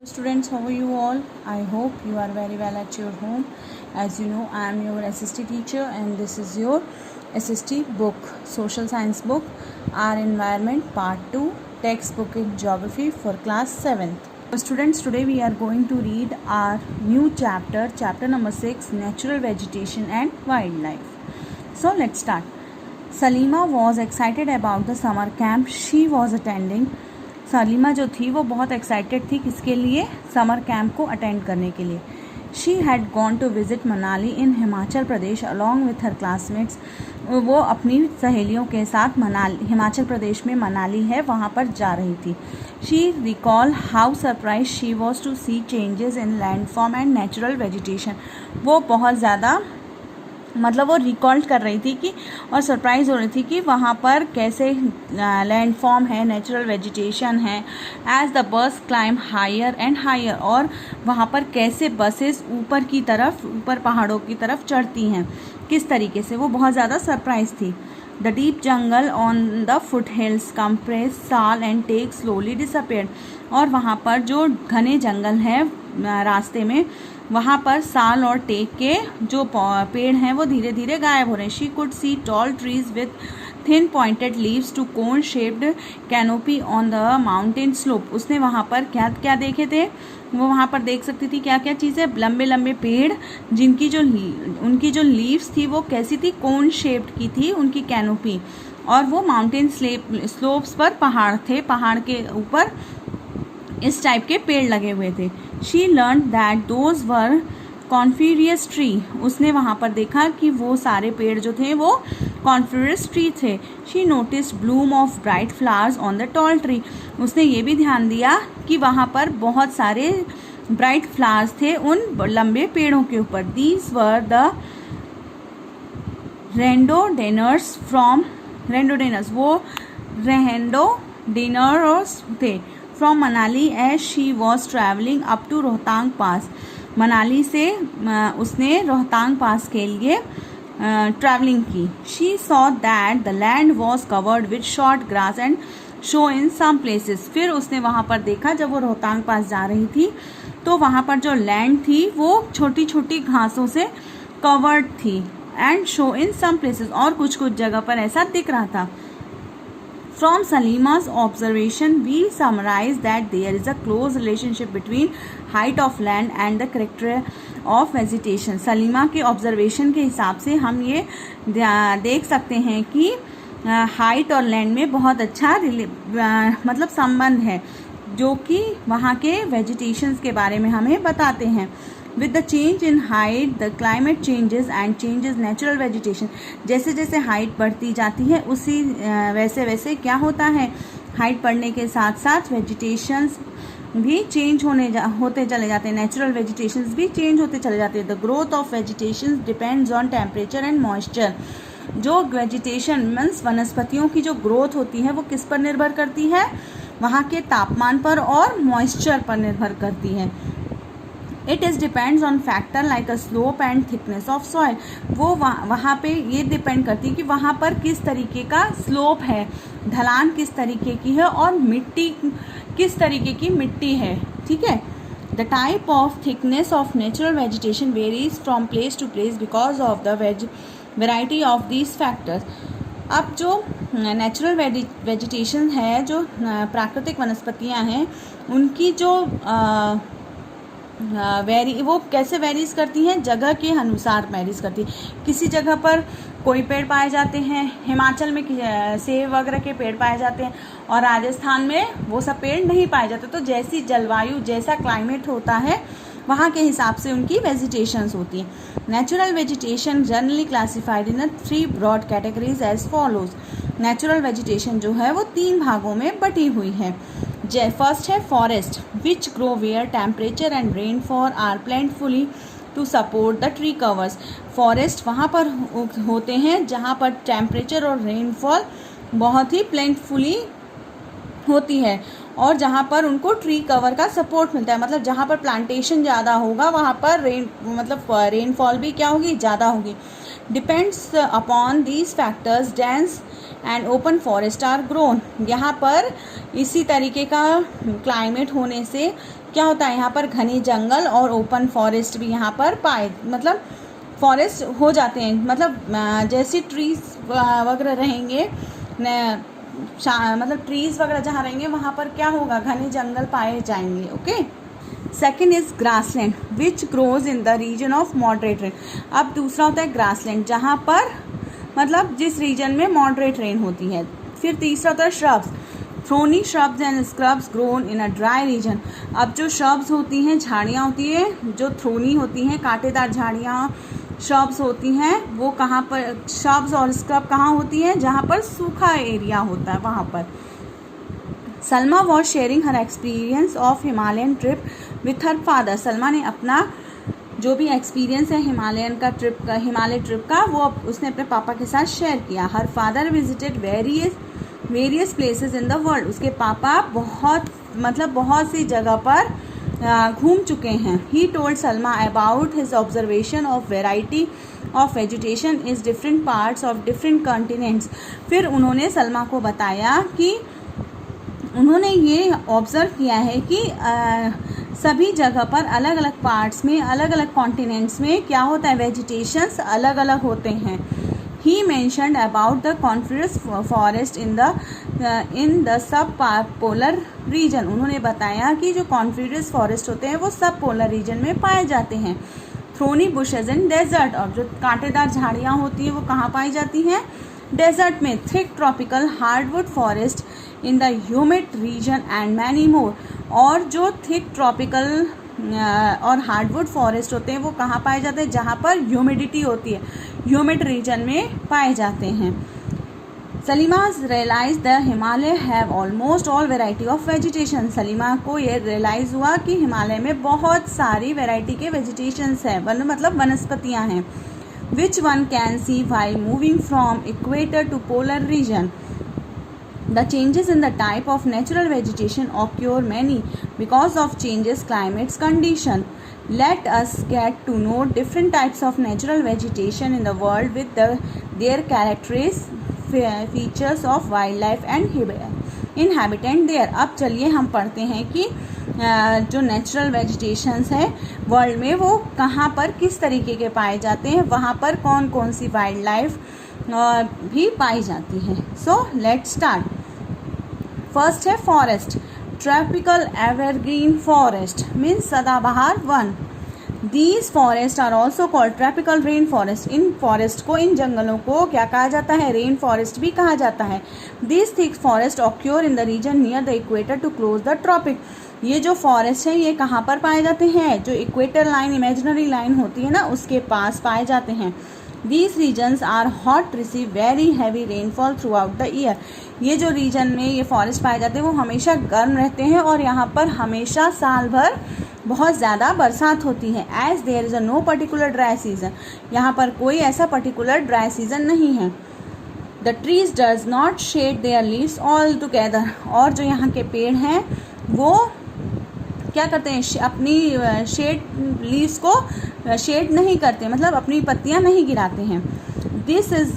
Students, how are you all? I hope you are very well at your home. As you know, I am your SST teacher and this is your SST book, Social Science book, Our Environment Part 2, textbook in Geography for class 7th. Students, today we are going to read our new chapter number 6, Natural Vegetation and Wildlife. So let's start. Salima was excited about the summer camp she was attending. Salima जो थी वो बहुत excited थी किसके लिए, summer camp को attend करने के लिए. She had gone to visit Manali in Himachal Pradesh along with her classmates. वो अपनी सहेलियों के साथ हिमाचल प्रदेश में मनाली है वहाँ पर जा रही थी. She recall how surprise she was to see changes in landform and natural vegetation. वो बहुत ज़्यादा वो रिकॉल कर रही थी कि और सरप्राइज़ हो रही थी कि वहाँ पर कैसे लैंडफॉर्म है, नेचुरल वेजिटेशन है. As the bus climb higher and higher, और वहाँ पर कैसे बसेस ऊपर पहाड़ों की तरफ चढ़ती हैं, किस तरीके से, वो बहुत ज़्यादा सरप्राइज थी. The deep jungle on the foot hills compress साल एंड टेक स्लोली डिसअपेयर. और वहाँ पर जो घने जंगल हैं रास्ते में, वहाँ पर साल और टेक के जो पेड़ हैं वो धीरे धीरे गायब हो रहे हैं. She could see tall trees with thin pointed leaves to cone shaped canopy on the mountain slope. उसने वहाँ पर क्या क्या देखे थे, वो वहाँ पर देख सकती थी क्या क्या चीज़ें, लंबे लंबे पेड़ उनकी जो लीव्स थी वो कैसी थी, कोन शेप्ड की थी उनकी कैनोपी. और वो माउंटेन स्लोप्स पर पहाड़ थे, पहाड़ के ऊपर इस टाइप के पेड़ लगे हुए थे. She learnt that those were coniferous tree. उसने वहाँ पर देखा कि वो सारे पेड़ जो थे वो कॉन्फिरियस ट्री थे. She notice Bloom of bright flowers on the tall tree. उसने ये भी ध्यान दिया कि वहाँ पर बहुत सारे ब्राइट फ्लावर्स थे उन लंबे पेड़ों के ऊपर. दीज वर द रेंडोडेनर्स वो रेंडोडेनर्स थे from Manali as she was travelling up to Rohtang pass. Manali से उसने रोहतांग पास के लिए ट्रैवलिंग की. She saw that the land was covered with short grass and show in some places. फिर उसने वहाँ पर देखा, जब वो रोहतांग पास जा रही थी तो वहाँ पर जो लैंड थी वो छोटी छोटी घासों से कवर्ड थी. And show in some places, और कुछ कुछ जगह पर ऐसा दिख रहा था. From Salima's observation, we summarize that there is a close relationship between height of land and the character of vegetation. Salima के ऑब्जर्वेशन के हिसाब से हम ये देख सकते हैं कि हाइट और लैंड में बहुत अच्छा संबंध है, जो कि वहाँ के वेजिटेशंस के बारे में हमें बताते हैं. With the change in height, the climate changes and changes natural vegetation. जैसे जैसे हाइट बढ़ती जाती है उसी वैसे वैसे क्या होता है, हाइट बढ़ने के साथ साथ वेजिटेशंस भी चेंज होते चले जाते हैं, नेचुरल वेजिटेशंस भी चेंज होते चले जाते हैं. The growth of vegetation depends on temperature and moisture. जो वेजिटेशन मीन्स वनस्पतियों की जो ग्रोथ होती है वो किस पर निर्भर करती है, वहाँ के तापमान पर और मॉइस्चर पर निर्भर करती है. It is depends on factor like a slope and thickness of soil. वो वहाँ पे ये डिपेंड करती है कि वहाँ पर किस तरीके का स्लोप है, ढलान किस तरीके की है, और मिट्टी किस तरीके की मिट्टी है. ठीक है. The type of thickness of natural vegetation varies from place to place because of the variety of these factors. अब जो नेचुरल वेजिटेशन है, जो प्राकृतिक वनस्पतियाँ हैं, उनकी जो वो कैसे वेरीज करती हैं, जगह के अनुसार वेरीज करती है. किसी जगह पर कोई पेड़ पाए जाते हैं, हिमाचल में सेब वगैरह के पेड़ पाए जाते हैं, और राजस्थान में वो सब पेड़ नहीं पाए जाते. तो जैसी जलवायु, जैसा क्लाइमेट होता है, वहाँ के हिसाब से उनकी वेजिटेशंस होती हैं. Natural vegetation generally classified in 3 broad categories as follows. Natural vegetation जो है वो 3 भागों में बटी हुई है. फर्स्ट है forest, which grow where temperature and rainfall are plentifully to support the tree covers. Forest वहाँ पर होते हैं जहाँ पर टेम्परेचर और रेनफॉल बहुत ही प्लेंटफुली होती है, और जहाँ पर उनको ट्री कवर का सपोर्ट मिलता है. जहाँ पर प्लांटेशन ज़्यादा होगा वहाँ पर रेनफॉल भी क्या होगी, ज़्यादा होगी. Depends upon these factors dense and open forest are grown. यहाँ पर इसी तरीके का क्लाइमेट होने से क्या होता है यहाँ पर घने जंगल और ओपन फॉरेस्ट भी यहाँ पर पाए, मतलब फॉरेस्ट हो जाते हैं, मतलब जैसे ट्रीज वगैरह रहेंगे मतलब ट्रीज वगैरह जहाँ रहेंगे वहाँ पर क्या होगा, घने जंगल पाए जाएंगे। Okay. Second is grassland which grows in the region of moderate rain. अब दूसरा होता है ग्रासलैंड, जहाँ पर मतलब जिस रीजन में मॉडरेट रेन होती है। फिर तीसरा होता है shrubs, thorny shrubs and scrubs grown in a dry region. अब जो श्रब्स होती हैं, झाड़ियाँ होती हैं, जो थ्रोनी होती हैं, कांटेदार झाड़ियाँ श्रब्स होती हैं, वो कहाँ पर, श्रब्स और स्क्रब कहाँ होती हैं, जहाँ पर सूखा एरिया होता है वहाँ पर। Salma was sharing her experience of Himalayan trip with her father. Salma ने अपना जो भी एक्सपीरियंस है हिमालय ट्रिप का वो उसने अपने पापा के साथ शेयर किया। Her father visited various places in the world. उसके पापा बहुत सी जगह पर घूम चुके हैं। He told Salma about his observation of variety of vegetation is different parts of different continents. फिर उन्होंने सलमा को बताया कि उन्होंने ये ऑब्ज़र्व किया है कि सभी जगह पर अलग अलग पार्ट्स में, अलग अलग कॉन्टिनेंट्स में क्या होता है, वेजिटेशंस अलग अलग होते हैं। He mentioned about the confluence forest in the subpolar region. उन्होंने बताया कि जो कॉन्फ्लुएंस फॉरेस्ट होते हैं वो सब पोलर रीजन में पाए जाते हैं। थ्रोनी बुशेज इन डेजर्ट, और जो कांटेदार झाड़ियाँ होती हैं वो कहाँ पाई जाती हैं, डेजर्ट में। Thick tropical hardwood forest in the humid region and many more. और जो थिक ट्रॉपिकल और हार्डवुड फॉरेस्ट होते हैं वो कहाँ पाए जाते हैं, जहाँ पर ह्यूमिडिटी होती है, ह्यूमिड रीजन में पाए जाते हैं। Salima realise the Himalaya have almost all variety of vegetation. Salima को ये रियलाइज़ हुआ कि हिमालय में बहुत सारी वेराइटी के वेजिटेशंस हैं, मतलब वनस्पतियाँ हैं। Which one can see while moving from equator to polar region. The changes in the type of natural vegetation occur many because of changes climate's condition. Let us get to know different types of natural vegetation in the world with their characteristics, features of wildlife and inhabitant there. अब चलिए हम पढ़ते हैं कि जो natural vegetations है world में वो कहाँ पर किस तरीके के पाए जाते हैं, वहाँ पर कौन कौन सी वाइल्ड लाइफ भी पाई जाती है। So let's start. फर्स्ट है forest. Tropical evergreen forest means सदाबहार वन। These forest are also called tropical rainforest. इन फॉरेस्ट को, इन जंगलों को क्या कहा जाता है, रेन फॉरेस्ट भी कहा जाता है। This thick forest occur in the region near the equator to close the tropic. ये जो फॉरेस्ट है ये कहाँ पर पाए जाते हैं, जो इक्वेटर लाइन, इमेजिनरी लाइन होती है ना, उसके पास पाए जाते हैं। These regions are hot, receive very heavy rainfall throughout the year. ये जो रीजन में ये फॉरेस्ट पाए जाते हैं वो हमेशा गर्म रहते हैं और यहाँ पर हमेशा साल भर बहुत ज़्यादा बरसात होती है। As there is a no particular dry season, यहाँ पर कोई ऐसा पर्टिकुलर ड्राई सीजन नहीं है। The trees does not shade their leaves all together. और जो यहाँ के पेड़ हैं वो क्या करते हैं, अपनी शेड लीव्स को शेड नहीं करते, मतलब अपनी पत्तियां नहीं गिराते हैं। This is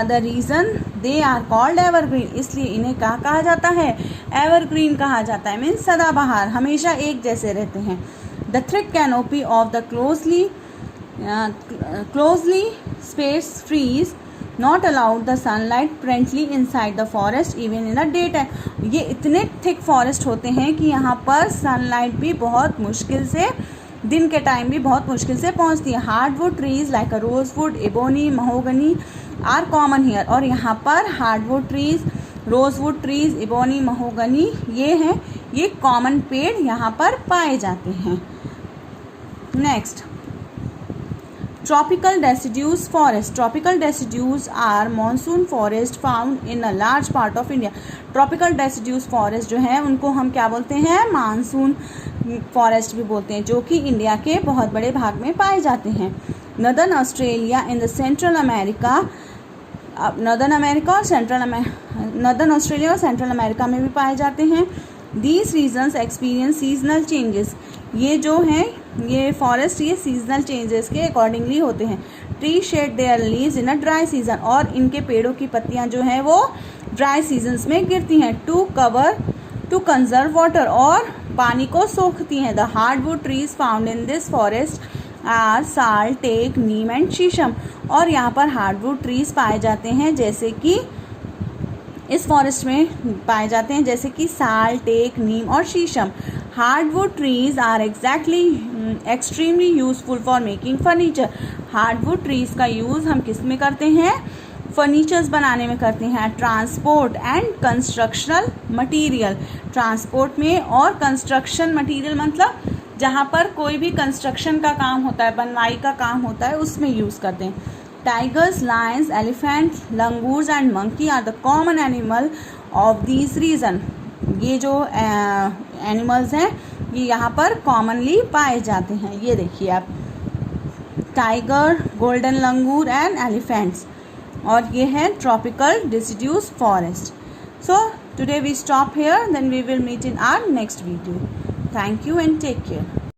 the reason they are called evergreen. इसलिए इन्हें क्या कहा जाता है, एवरग्रीन कहा जाता है, मीन्स सदाबहार, हमेशा एक जैसे रहते हैं। The thick canopy of the closely spaced trees not allowed the sunlight friendly inside the forest even in the day time. ये इतने थिक फॉरेस्ट होते हैं कि यहाँ पर सनलाइट भी बहुत मुश्किल से, दिन के टाइम भी बहुत मुश्किल से पहुँचती है। Hardwood trees like a rosewood, ebony, mahogany are common here. और यहाँ पर hardwood trees, rosewood trees, ebony, mahogany ये हैं, ये कॉमन पेड़ यहाँ पर पाए जाते हैं। Next, Tropical deciduous forest. Tropical deciduous are monsoon forest found in a large part of India. Tropical deciduous forest जो है उनको हम क्या बोलते हैं, मानसून फॉरेस्ट भी बोलते हैं, जो कि इंडिया के बहुत बड़े भाग में पाए जाते हैं। Northern Australia in the central America, northern Australia और सेंट्रल अमेरिका में भी पाए जाते हैं। These regions experience seasonal changes. ये जो हैं ये फॉरेस्ट ये सीजनल चेंजेस के अकॉर्डिंगली होते हैं। Tree shade there leaves in a dry season, और इनके पेड़ों की पत्तियां जो हैं वो ड्राई सीजन्स में गिरती हैं। टू कंजर्व वाटर, और पानी को सोखती हैं। The hardwood trees found in this forest are sal, teak, neem and shisham. और यहाँ पर हार्डवुड ट्रीज पाए जाते हैं, जैसे कि इस फॉरेस्ट में पाए जाते हैं जैसे कि साल, टेक, नीम और shisham. Hardwood trees are extremely useful for making furniture. Hardwood trees का यूज़ हम किस में करते हैं? फर्नीचर्स बनाने में करते हैं। Transport and constructional material, transport में और कंस्ट्रक्शन मटीरियल मतलब जहाँ पर कोई भी कंस्ट्रक्शन का काम होता है, बनवाई का काम होता है, उसमें यूज़ करते हैं। Tigers, lions, elephant, langurs and monkey are the common animal of this region. ये जो एनिमल्स हैं ये यहाँ पर कॉमनली पाए जाते हैं। ये देखिए आप, tiger, golden langur and elephants. और ये है tropical deciduous forest. So today we stop here, then we will meet in our next video. Thank you and take care.